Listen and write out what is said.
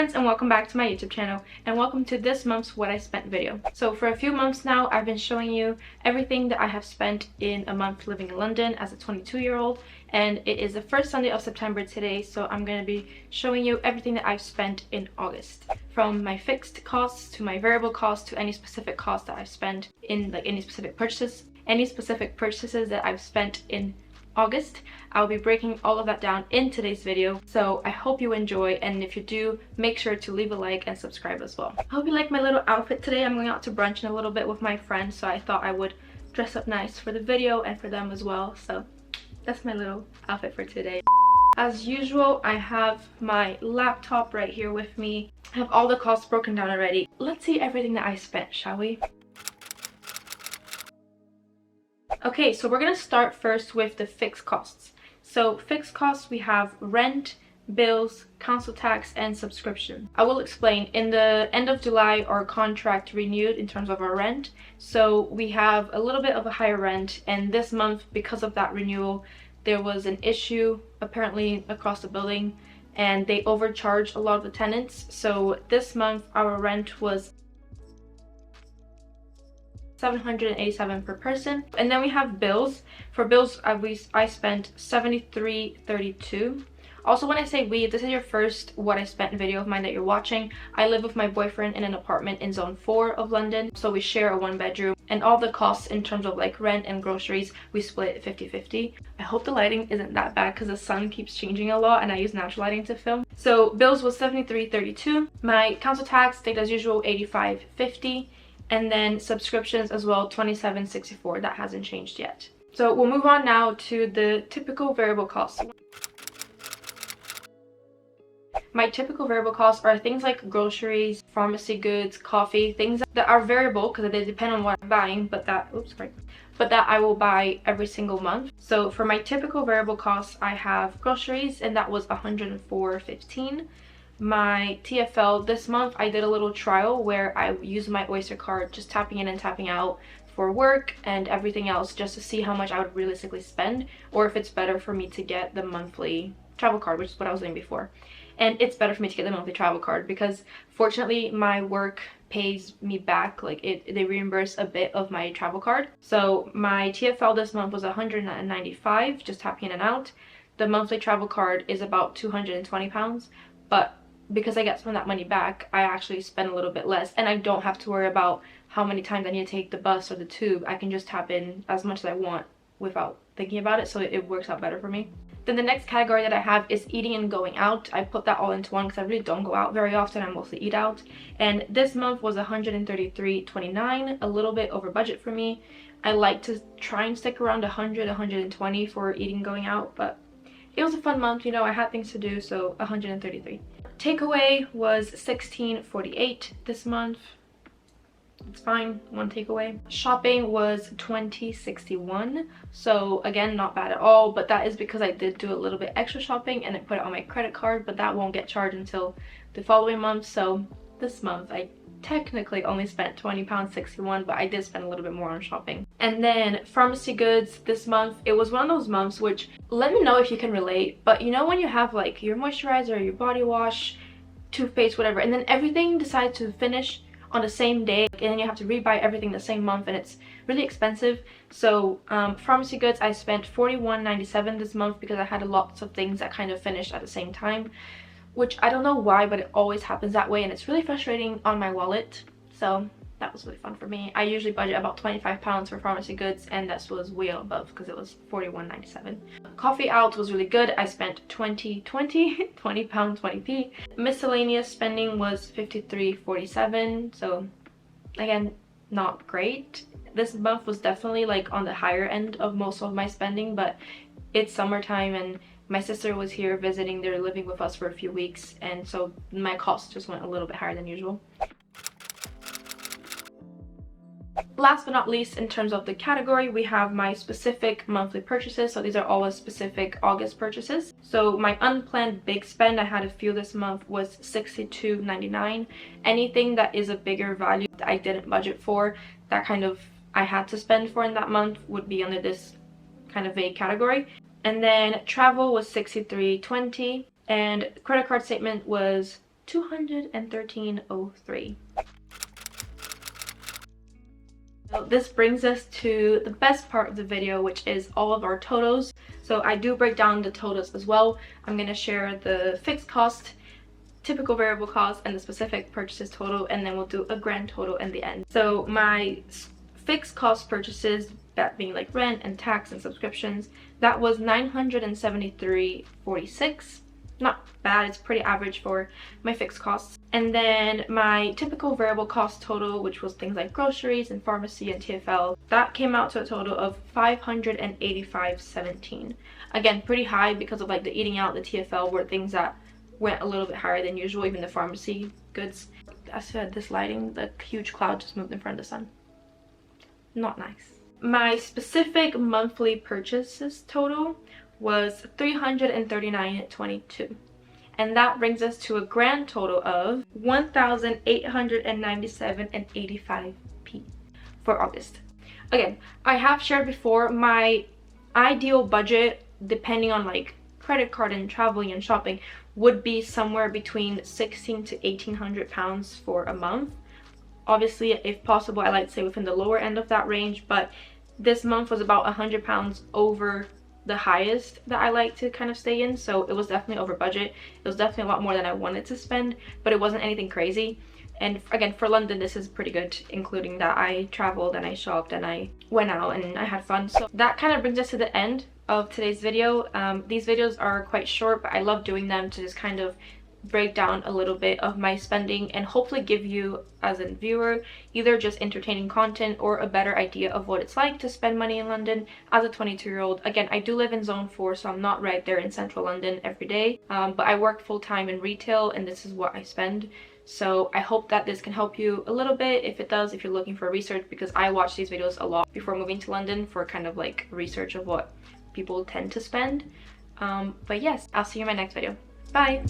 friends, and welcome back to my YouTube channel, and welcome to this month's What I Spent video. So for a few months now, I've been showing you everything that I have spent in a month living in London as a 22-year-old, and it is the first Sunday of September today, so I'm going to be showing you everything that I've spent in August. From my fixed costs to my variable costs to any specific costs that I've spent in any specific purchases that I've spent in August. I'll be breaking all of that down in today's video, so I hope you enjoy, and if you do, make sure to leave a like and subscribe as well. I hope you like my little outfit today. I'm going out to brunch in a little bit with my friends, so I thought I would dress up nice for the video and for them as well. So that's my little outfit for today. As usual, I have my laptop right here with me. I have all the costs broken down already. Let's see everything that I spent, shall we? Okay, so we're gonna start first with the fixed costs. So fixed costs, we have rent, bills, council tax, and subscription. I will explain. In the end of July, our contract renewed in terms of our rent, so we have a little bit of a higher rent, and this month, because of that renewal, there was an issue apparently across the building, and they overcharged a lot of the tenants. So this month our rent was $787 per person. And then we have bills. For bills, I spent $73.32. Also, when I say we, if this is your first What I Spent video of mine that you're watching, I live with my boyfriend in an apartment in zone 4 of London, so we share a 1-bedroom, and all the costs in terms of like rent and groceries, we split 50-50. I hope the lighting isn't that bad because the sun keeps changing a lot and I use natural lighting to film. So bills was $73.32. My council tax stayed as usual, $85.50. And then subscriptions as well, $27.64. That hasn't changed yet. So we'll move on now to the typical variable costs. My typical variable costs are things like groceries, pharmacy goods, coffee, things that are variable because they depend on what I'm buying, but that I will buy every single month. So for my typical variable costs, I have groceries, and that was $104.15. My TFL this month, I did a little trial where I used my Oyster card, just tapping in and tapping out for work and everything else, just to see how much I would realistically spend, or if it's better for me to get the monthly travel card, which is what I was doing before. And it's better for me to get the monthly travel card because fortunately my work pays me back, like they reimburse a bit of my travel card. So my TFL this month was $195, just tapping in and out. The monthly travel card is about £220, but because I get some of that money back, I actually spend a little bit less, and I don't have to worry about how many times I need to take the bus or the tube. I can just tap in as much as I want without thinking about it, so it works out better for me. Then the next category that I have is eating and going out. I put that all into one because I really don't go out very often. I mostly eat out, and this month was $133.29, a little bit over budget for me. I like to try and stick around 100-120 for eating and going out, but it was a fun month, you know, I had things to do, so 133. Takeaway was $16.48 this month. It's fine, one takeaway. Shopping was $20.61, so again, not bad at all, but that is because I did do a little bit extra shopping and I put it on my credit card, but that won't get charged until the following month. So this month I technically only spent £20.61, but I did spend a little bit more on shopping. And then pharmacy goods this month, it was one of those months which, let me know if you can relate, but you know when you have like your moisturizer, your body wash, toothpaste, whatever, and then everything decides to finish on the same day, and then you have to rebuy everything the same month, and it's really expensive. So pharmacy goods, I spent $41.97 this month because I had lots of things that kind of finished at the same time, which I don't know why, but it always happens that way, and it's really frustrating on my wallet. So that was really fun for me. I usually budget about £25 for pharmacy goods, and this was way above because it was $41.97. Coffee out was really good. I spent £20.20. Miscellaneous spending was $53.47, so again, not great. This month was definitely like on the higher end of most of my spending, but it's summertime and my sister was here visiting. They're living with us for a few weeks, and so my costs just went a little bit higher than usual. Last but not least, in terms of the category, we have my specific monthly purchases. So these are always specific August purchases. So my unplanned big spend, I had a few this month, was $62.99. Anything that is a bigger value that I didn't budget for, that kind of I had to spend for in that month, would be under this kind of vague category. And then travel was $63.20, and credit card statement was 213.03. So this brings us to the best part of the video, which is all of our totals. So I do break down the totals as well. I'm going to share the fixed cost, typical variable cost, and the specific purchases total, and then we'll do a grand total in the end. So my fixed cost purchases, that being like rent and tax and subscriptions, that was $973.46. Not bad, it's pretty average for my fixed costs. And then my typical variable cost total, which was things like groceries and pharmacy and TFL, that came out to a total of $585.17. Again, pretty high because of like the eating out, the TFL were things that went a little bit higher than usual, even the pharmacy goods. I said this lighting, the huge cloud just moved in front of the sun. Not nice. My specific monthly purchases total was $339.22, and that brings us to a grand total of $1,897.85 for August. Again, I have shared before my ideal budget, depending on like credit card and traveling and shopping, would be somewhere between £1,600 to £1,800 for a month. Obviously, if possible, I like to stay within the lower end of that range, but this month was about £100 over the highest that I like to kind of stay in, so it was definitely over budget. It was definitely a lot more than I wanted to spend, but it wasn't anything crazy. And again, for London, this is pretty good, including that I traveled and I shopped and I went out and I had fun. So that kind of brings us to the end of today's video. These videos are quite short, but I love doing them to just kind of break down a little bit of my spending and hopefully give you as a viewer either just entertaining content or a better idea of what it's like to spend money in London as a 22-year-old. Again, I do live in zone 4, so I'm not right there in central London every day, but I work full-time in retail and this is what I spend. So I hope that this can help you a little bit. If it does, if you're looking for research, because I watch these videos a lot before moving to London for kind of like research of what people tend to spend. But yes, I'll see you in my next video. Bye!